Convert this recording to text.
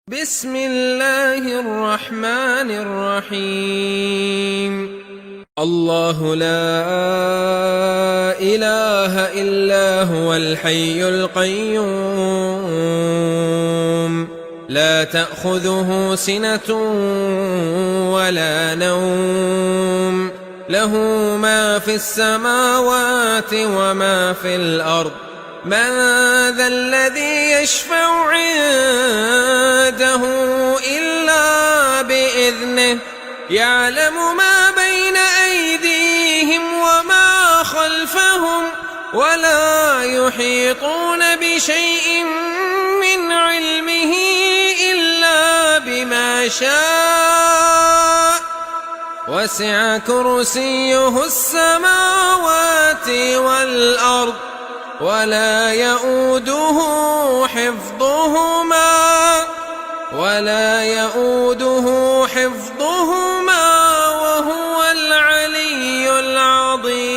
بسم الله الرحمن الرحيم. الله لا إله إلا هو الحي القيوم لا تأخذه سنة ولا نوم له ما في السماوات وما في الأرض من ذا الذي يشفع عنده إلا بإذنه يعلم ما بين أيديهم وما خلفهم ولا يحيطون بشيء من علمه إلا بما شاء وسع كرسيه السماوات والأرض ولا يؤوده حفظهما وهو العلي العظيم.